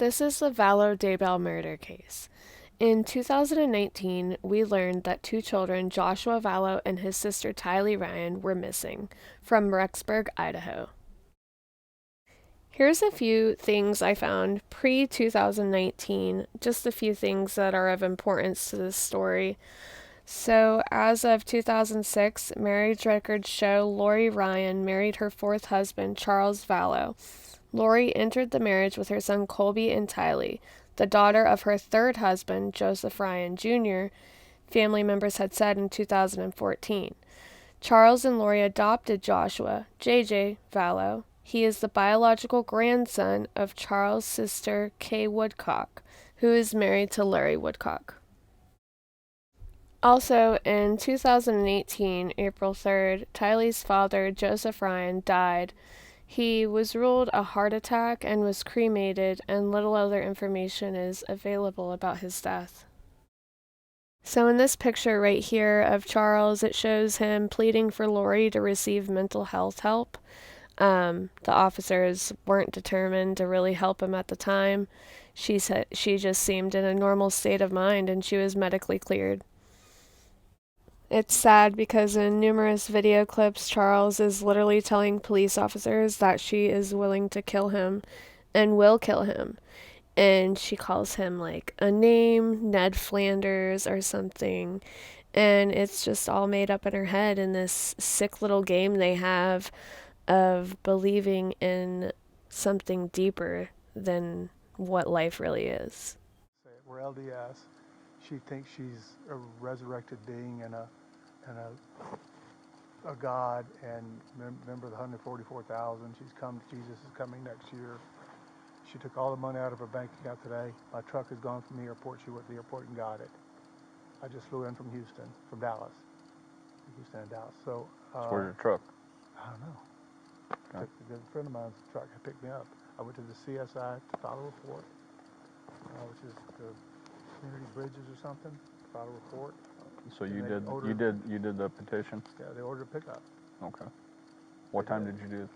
This is the VALLOW Daybell murder case. In 2019, we learned that two children, Joshua Vallow and his sister Tylee Ryan, were missing from Rexburg, Idaho. Here's a few things I found pre-2019, just a few things that are of importance to this story. So, as of 2006, marriage records show Lori Ryan married her fourth husband, Charles Vallow. Lori entered the marriage with her son Colby and Tylee, the daughter of her third husband, Joseph Ryan Jr., family members had said in 2014. Charles and Lori adopted Joshua, J.J. Vallow. He is the biological grandson of Charles' sister, Kay Woodcock, who is married to Larry Woodcock. Also, in 2018, April 3rd, Tylee's father, Joseph Ryan, died. He was ruled a heart attack and was cremated, and little other information is available about his death. So in this picture right here of Charles, it shows him pleading for Lori to receive mental health help. The officers weren't determined to really help him at the time. She said she just seemed in a normal state of mind and she was medically cleared. It's sad because in numerous video clips, Charles is literally telling police officers that she is willing to kill him and will kill him. And she calls him like a name, Ned Flanders or something. And it's just all made up in her head in this sick little game they have of believing in something deeper than what life really is. We're LDS. She thinks she's a resurrected being and a God, and remember the 144,000. Jesus is coming next year. She took all the money out of her bank account today. My truck has gone from the airport. She went to the airport and got it. I just flew in from Dallas. Houston and Dallas. So where's your truck? I don't know. Okay. A friend of mine's truck picked me up. I went to the CSI to file a report, which is the community bridges or something. To file a report. So you did the petition? Yeah, they ordered a pickup. Okay. What time did you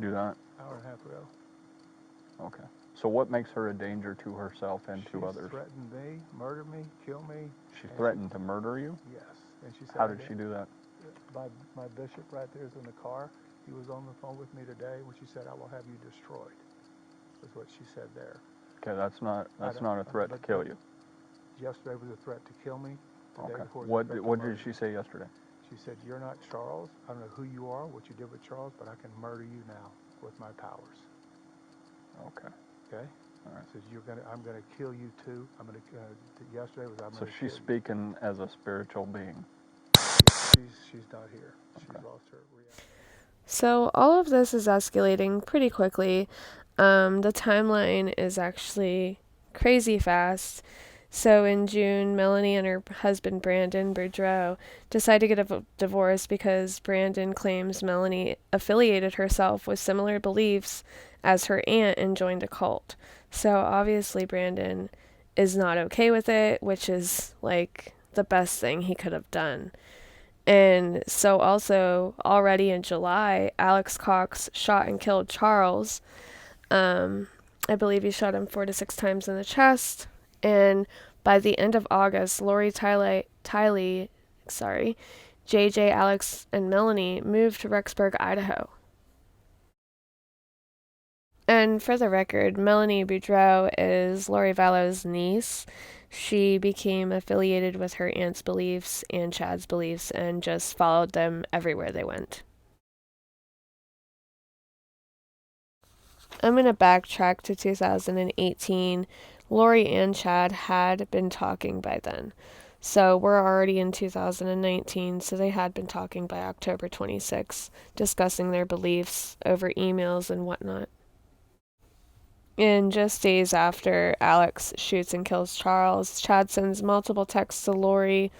do that? Hour and a half ago. Okay. So what makes her a danger to herself and to others? She threatened me, murder me, kill me. She threatened to murder you? Yes. And she said, how did she do that? My bishop right there is in the car. He was on the phone with me today when she said, "I will have you destroyed." That's what she said there. Okay, that's not a threat to kill you. Yesterday was a threat to kill me. Okay. What did she say yesterday? She said, "You're not Charles. I don't know who you are, what you did with Charles, but I can murder you now with my powers." Okay. Okay. All right. Says I'm gonna kill you too. Yesterday was I'm so gonna. So she's speaking as a spiritual being. She's not here. She's lost her reality. So all of this is escalating pretty quickly. The timeline is actually crazy fast. So in June, Melanie and her husband Brandon Boudreau decide to get a divorce because Brandon claims Melanie affiliated herself with similar beliefs as her aunt and joined a cult. So obviously Brandon is not okay with it, which is like the best thing he could have done. And so also already in July, Alex Cox shot and killed Charles. I believe he shot him 4 to 6 times in the chest. And by the end of August, Lori, Tylee, JJ, Alex, and Melanie moved to Rexburg, Idaho. And for the record, Melanie Boudreau is Lori Vallow's niece. She became affiliated with her aunt's beliefs and Chad's beliefs and just followed them everywhere they went. I'm going to backtrack to 2018. Lori and Chad had been talking by then. So we're already in 2019, so they had been talking by October 26, discussing their beliefs over emails and whatnot. And just days after Alex shoots and kills Charles, Chad sends multiple texts to Lori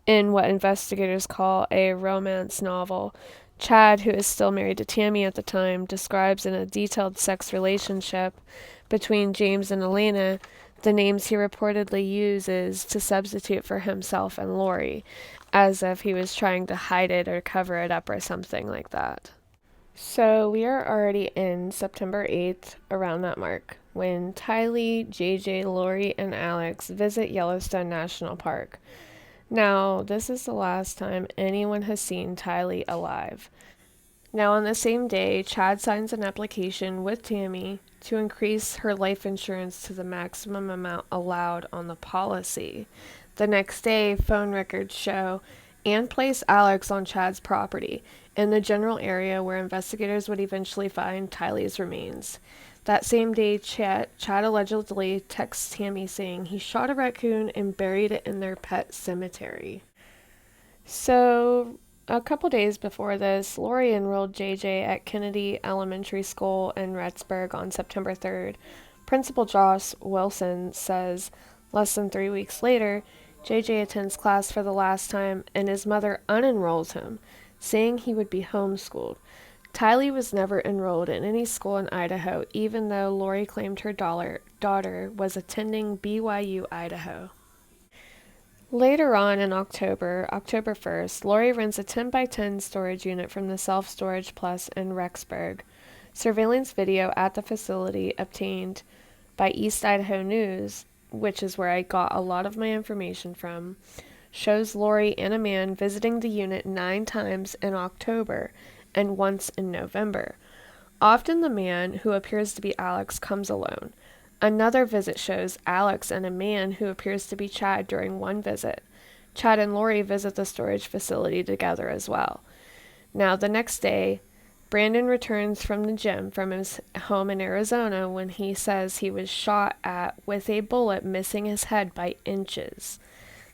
in what investigators call a romance novel. Chad, who is still married to Tammy at the time, describes in a detailed sex relationship between James and Elena the names he reportedly uses to substitute for himself and Lori, as if he was trying to hide it or cover it up or something like that. So we are already in September 8th, around that mark. when Tylee, JJ, Lori, and Alex visit Yellowstone National Park. Now, this is the last time anyone has seen Tylee alive. Now, on the same day, Chad signs an application with Tammy to increase her life insurance to the maximum amount allowed on the policy. The next day, phone records show and place Alex on Chad's property in the general area where investigators would eventually find Tylee's remains. That same day, Chad allegedly texts Tammy saying he shot a raccoon and buried it in their pet cemetery. So, a couple days before this, Lori enrolled JJ at Kennedy Elementary School in Rexburg on September 3rd. Principal Josh Wilson says less than 3 weeks later, JJ attends class for the last time and his mother unenrolls him, saying he would be homeschooled. Tylee was never enrolled in any school in Idaho, even though Lori claimed her daughter was attending BYU, Idaho. Later on in October 1st, Lori rents a 10 by 10 storage unit from the Self Storage Plus in Rexburg. Surveillance video at the facility obtained by East Idaho News, which is where I got a lot of my information from, shows Lori and a man visiting the unit 9 times in October and once in November. Often the man, who appears to be Alex, comes alone. Another visit shows Alex and a man who appears to be Chad during one visit. Chad and Lori visit the storage facility together as well. Now, the next day, Brandon returns from the gym from his home in Arizona when he says he was shot at with a bullet missing his head by inches.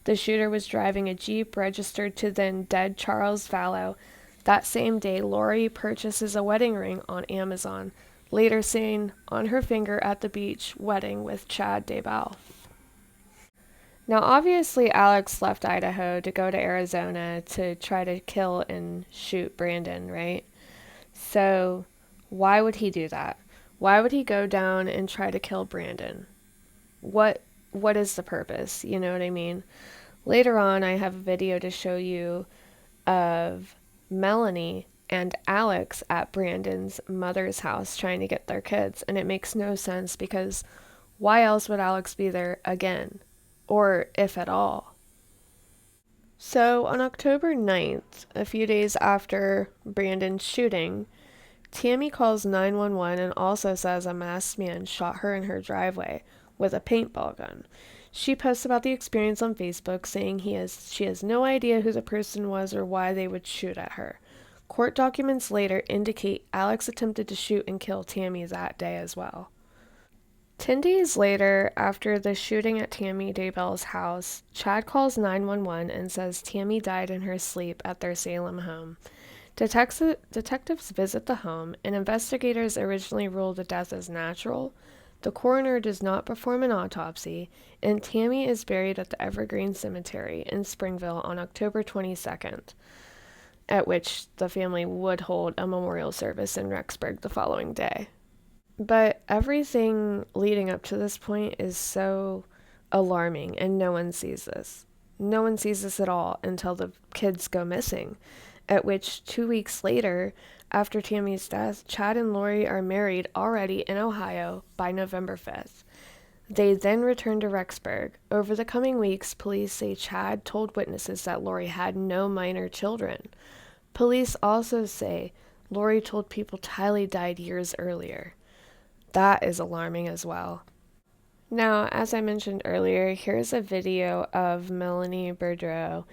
The shooter was driving a Jeep registered to then dead Charles VALLOW. That same day, Lori purchases a wedding ring on Amazon, later seen on her finger at the beach wedding with Chad Daybell. Now, obviously, Alex left Idaho to go to Arizona to try to kill and shoot Brandon, right? So, why would he do that? Why would he go down and try to kill Brandon? What is the purpose? You know what I mean? Later on, I have a video to show you of Melanie and Alex at Brandon's mother's house trying to get their kids, and it makes no sense because why else would Alex be there again, or if at all? So on October 9th, a few days after Brandon's shooting, Tammy calls 911 and also says a masked man shot her in her driveway with a paintball gun. She posts about the experience on Facebook, saying she has no idea who the person was or why they would shoot at her. Court documents later indicate Alex attempted to shoot and kill Tammy that day as well. 10 days later, after the shooting at Tammy Daybell's house, Chad calls 911 and says Tammy died in her sleep at their Salem home. Detectives visit the home, and investigators originally ruled the death as natural. The coroner does not perform an autopsy, and Tammy is buried at the Evergreen Cemetery in Springville on October 22nd. At which the family would hold a memorial service in Rexburg the following day. But everything leading up to this point is so alarming, and no one sees this. No one sees this at all until the kids go missing, at which 2 weeks later, after Tammy's death, Chad and Lori are married already in Ohio by November 5th. They then return to Rexburg. Over the coming weeks, police say Chad told witnesses that Lori had no minor children. Police also say Lori told people Tylee died years earlier. That is alarming as well. Now, as I mentioned earlier, here's a video of Melanie Boudreau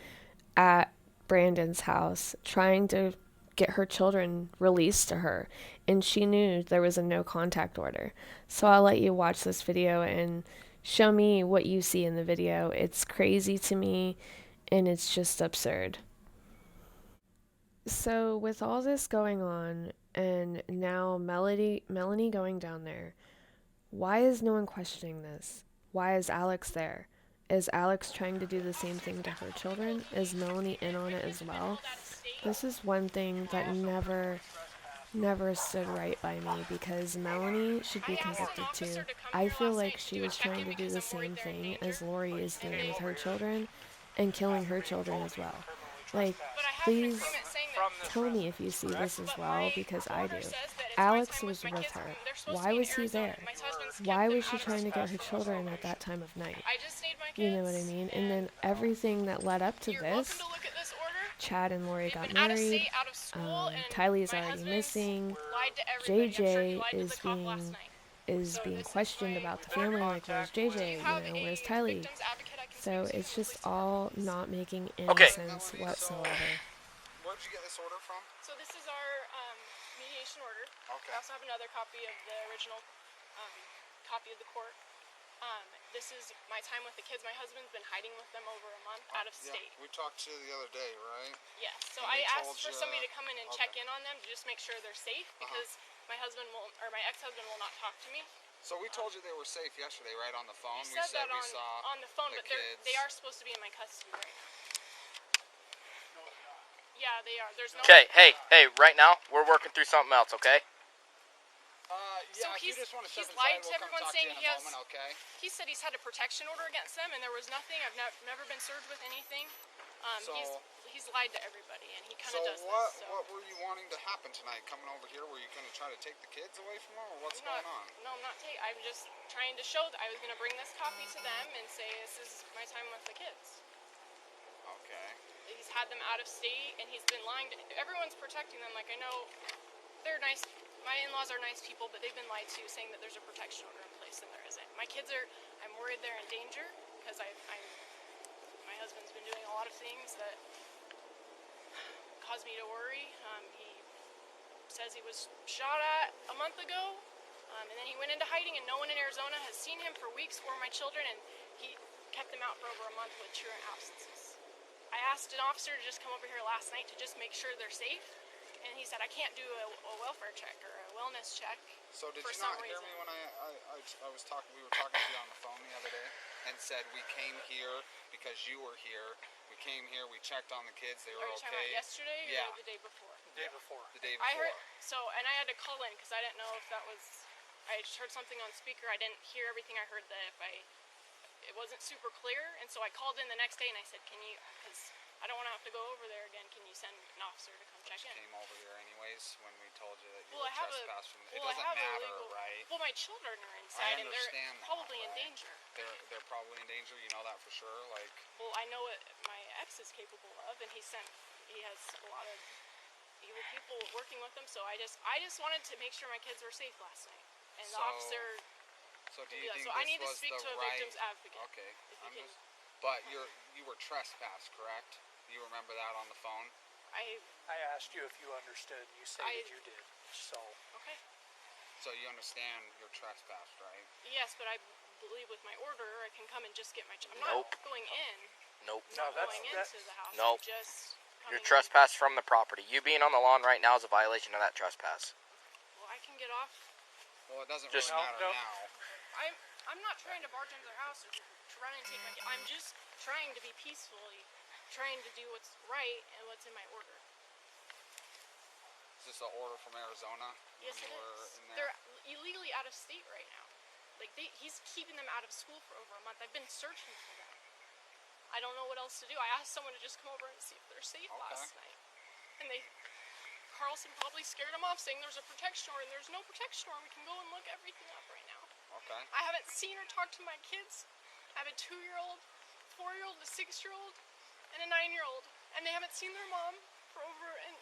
at Brandon's house trying to get her children released to her, and she knew there was a no contact order. So I'll let you watch this video and show me what you see in the video. It's crazy to me, and it's just absurd. So with all this going on, and now Melanie going down there, why is no one questioning this? Why is Alex there? Is Alex trying to do the same thing to her children? Is Melanie in on it as well? This is one thing that never stood right by me, because Melanie should be convicted too. I feel like she was trying to do the same thing as Lori is doing with her children and killing her children as well. Like, please from this Tell me if you residence, see correct? this as But well, my because I order do. says that it's my Alex time with was my with kids. her. They're supposed Why to be in was he Arizona. there? My husband's kept Why them was she out of trying to get school her Trespass for over from a children this at week. that time of night? I just need my You kids. know what I mean? And then everything that led up to You're welcome this, to look at this order. Chad and Lori They've got been out of married. state, out of school, and Tylee's my already husband's missing. lied to everybody. I'm sure he JJ lied to the is cop last being night. is So being this is questioned my about the been in family. order. Like, where's contact with- Do JJ? you have a Where's Tylee? victim's advocate I can So speak to? it's just Please tell me all this. not making any Okay. sense Melanie, whatsoever. Where'd you get this order from? So this is our mediation order. Okay. I also have another copy of the original copy of the court. This is my time with the kids. My husband's been hiding with them over a month out of state. Yeah, we talked to you the other day, right? Yes. So And I they asked told for you- somebody to come in and check okay. in on them to just make sure they're safe because my husband will, or my ex-husband will not talk to me. So we told you they were safe yesterday, right, on the phone? You We said that we saw on the phone, the but kids. they are supposed to be in my custody right now. Yeah, they are. There's no. Okay, hey, right now we're working through something else, okay? So Yeah, if you he's- just want to he's step lied inside, to we'll come everyone talk to saying you in he a has- moment, okay? He said he's had a protection order against them, and there was nothing. I've never been served with anything. So- He's lied to everybody, and he kind So of does what this. So what were you wanting to happen tonight? Coming over here, were you going to try to take the kids away from them, or what's I'm not, going on? No, I'm not taking. I'm just trying to show that I was going to bring this copy to them and say this is my time with the kids. Okay. He's had them out of state, and he's been lying to everyone's protecting them. Like, I know they're nice. My in-laws are nice people, but they've been lied to, saying that there's a protection order in place, and there isn't. My kids are. I'm worried they're in danger because my husband's been doing a lot of things that cause me to worry. He says he was shot at a month ago, and then he went into hiding, and no one in Arizona has seen him for weeks or my children, and he kept them out for over a month with truant absences. I asked an officer to just come over here last night to just make sure they're safe, and he said I can't do a welfare check or a wellness check. So did For you not some hear reason. me when I was talking? We were talking to you on the phone the other day, and said we came here because you were here. We came here. We checked on the kids. They were Are you talking about okay. yesterday or Yeah. the day before? Day before. The day I before. heard and I had to call in because I didn't know if that was. I just heard something on speaker. I didn't hear everything. I heard that it wasn't super clear, and so I called in the next day and I said, "Can you? Because I don't want to have to go over there again. Can you send an officer to come check Just in?" came over here anyways when we told you that you Well, were I have a. trespassed from. It Well, I doesn't have a matter, legal. right? Well, my children are inside, and they're understand that, probably in right? danger. They're probably in danger. You know that for sure. Like, Well, I know what my ex is capable of, and he has a lot of evil people working with him. So I just wanted to make sure my kids were safe last night, and the So, officer. so do will you do that. think So this I need to was speak the to a right? victim's advocate. Okay, If you I'm can, just. But you were trespassed, correct? You remember that on the phone? I I asked you if you understood, and you stated you did. So, okay. So you understand you're trespassed, right? Yes, but I believe with my order, I can come and just get my. I'm Nope. not going in. Nope. I'm No, not that's- going that- into the house. Nope. I'm just. You're coming in. trespassed from the property. You being on the lawn right now is a violation of that trespass. Well, I can get off. Well, it doesn't Just- really matter No. now. I'm not trying to barge into their house or to run and take my. I'm just trying to be peacefully, trying to do what's right and what's in my order. Is this an order from Arizona? Yes, when it you were is. in there? They're illegally out of state right now. Like he's keeping them out of school for over a month. I've been searching for them. I don't know what else to do. I asked someone to just come over and see if they're safe last night, and Carlson probably scared them off, saying there's a protection order, and there's no protection order. We can go and look everything up right now. Okay. I haven't seen or talked to my kids. I have a 2-year-old, 4-year-old, a 6-year-old, and a 9-year-old, and they haven't seen their mom for over. And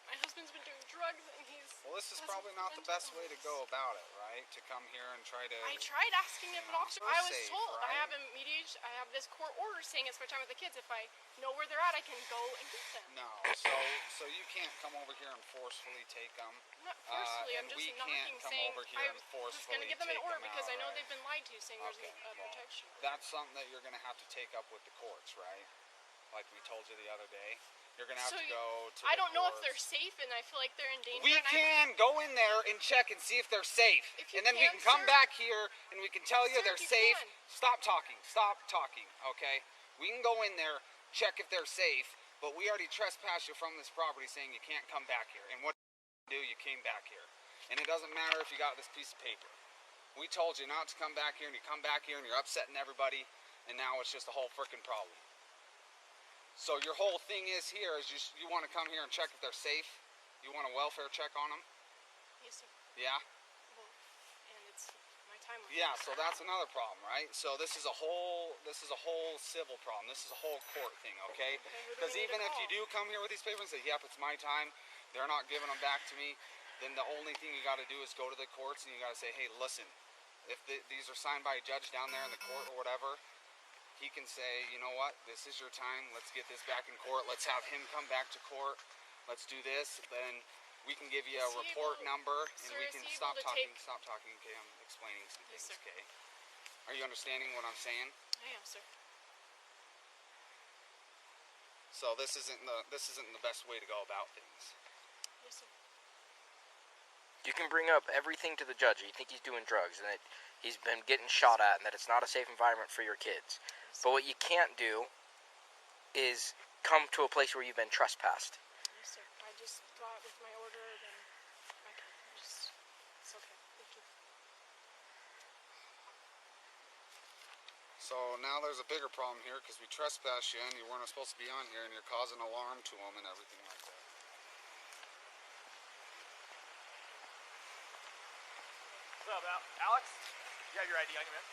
my husband's been doing drugs, and he's. Well, this is has probably not the mental best way to illness. go about it, right? To come here and try to. I tried asking if an officer. We're I was safe, told I right? have a mediation. I have this court order saying it's my time with the kids. If I know where they're at, I can go and get them. No, so you can't come over here and forcefully take them. Not forcefully. I'm and just we knocking, can't come saying over here I and was forcefully going to give them an take order them because out, I know right? they've been lied to, saying there's Okay, a well, protection order. That's something that you're going to have to take up with the courts, right? Like we told you the other day. You're going to have So to go to I the don't know if they're courts. safe, and I feel like they're in danger. We and can go in there and check and see if they're safe. If you And then we can, can come sir. back here and we can tell you Sir, they're if you safe. can. Stop talking, okay? We can go in there, check if they're safe, but we already trespassed you from this property saying you can't come back here. And what you do, you came back here. And it doesn't matter if you got this piece of paper. We told you not to come back here, and you come back here and you're upsetting everybody, and now it's just a whole freaking problem. So your whole thing is here is you want to come here and check if they're safe? You want a welfare check on them? Yes, sir. Yeah? Well, and it's my time with Yeah, them, so that's another problem, right? So this is a whole civil problem. This is a whole court thing, okay? Okay, who do Because we need to even if you call? do come here with these papers and say, yep, it's my time, they're not giving them back to me, then the only thing you got to do is go to the courts and you got to say, hey, listen, if these are signed by a judge down there in the court or whatever, he can say, you know what, this is your time, let's get this back in court, let's have him come back to court, let's do this, then we can give you a report number and Sir, we is can he stop able to talking, take- stop talking, okay, I'm explaining some Yes, things, sir. okay? Are you understanding what I'm saying? I am, sir. So this isn't the best way to go about things. Yes, sir. You can bring up everything to the judge. You think he's doing drugs and that he's been getting shot at and that it's not a safe environment for your kids. But what you can't do is come to a place where you've been trespassed. Yes, sir. I just thought with my order, then I can just. It's okay. Thank you. So now there's a bigger problem here because we trespassed you and you weren't supposed to be on here and you're causing alarm to them and everything like that. What's up, Alex? You have your ID on you, man?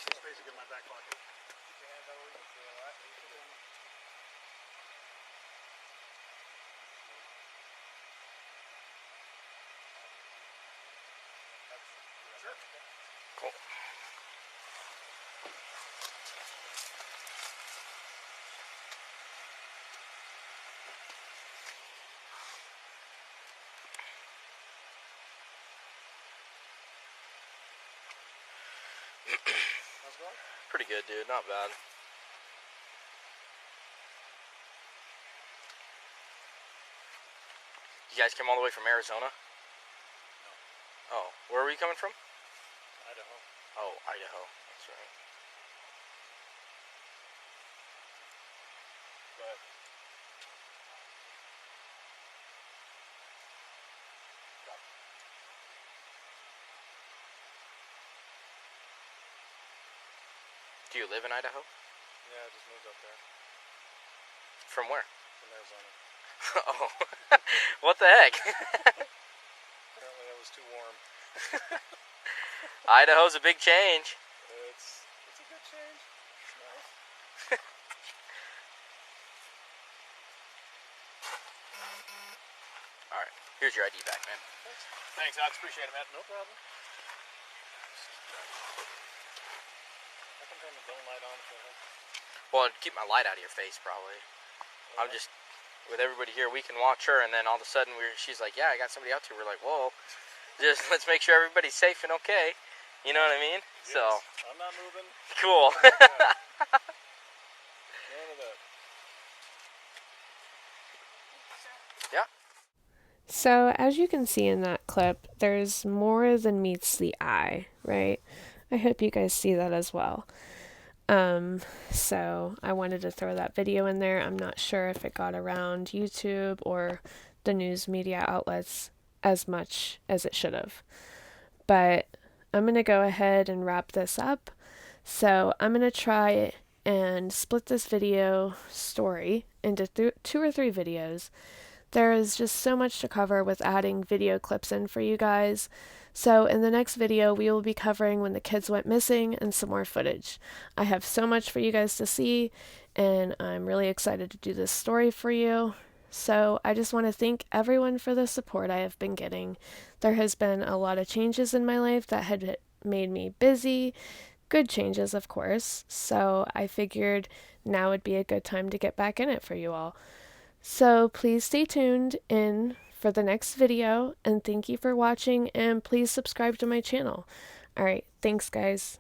Just basically in my back pocket. Sure. Cool. How's it going? Pretty good, dude. Not bad. You guys came all the way from Arizona? No. Oh, where were you coming from? Idaho. Oh, Idaho. That's right. Go ahead. Do you live in Idaho? Yeah, I just moved up there From where? from Arizona. Oh, what the heck? Apparently it was too warm. Idaho's a big change. It's a good change. It's nice. Alright, here's your ID back, man. Thanks, Alex. Appreciate it, man. No problem. I can turn the dome light on if you like. Well, it'd keep my light out of your face, probably. I'm just, with everybody here, we can watch her, and then all of a sudden she's like, yeah, I got somebody out here. We're like, whoa, just let's make sure everybody's safe and okay. You know what I mean? Yes, So, I'm not moving. cool. None of that. Yeah. So, as you can see in that clip, there's more than meets the eye, right? I hope you guys see that as well. So I wanted to throw that video in there. I'm not sure if it got around YouTube or the news media outlets as much as it should have. But I'm going to go ahead and wrap this up. So I'm going to try and split this video story into 2 or 3 videos. There is just so much to cover with adding video clips in for you guys. So in the next video, we will be covering when the kids went missing and some more footage. I have so much for you guys to see, and I'm really excited to do this story for you. So I just want to thank everyone for the support I have been getting. There has been a lot of changes in my life that had made me busy. Good changes, of course. So I figured now would be a good time to get back in it for you all. So please stay tuned in for the next video, and thank you for watching, and please subscribe to my channel. Alright, thanks guys.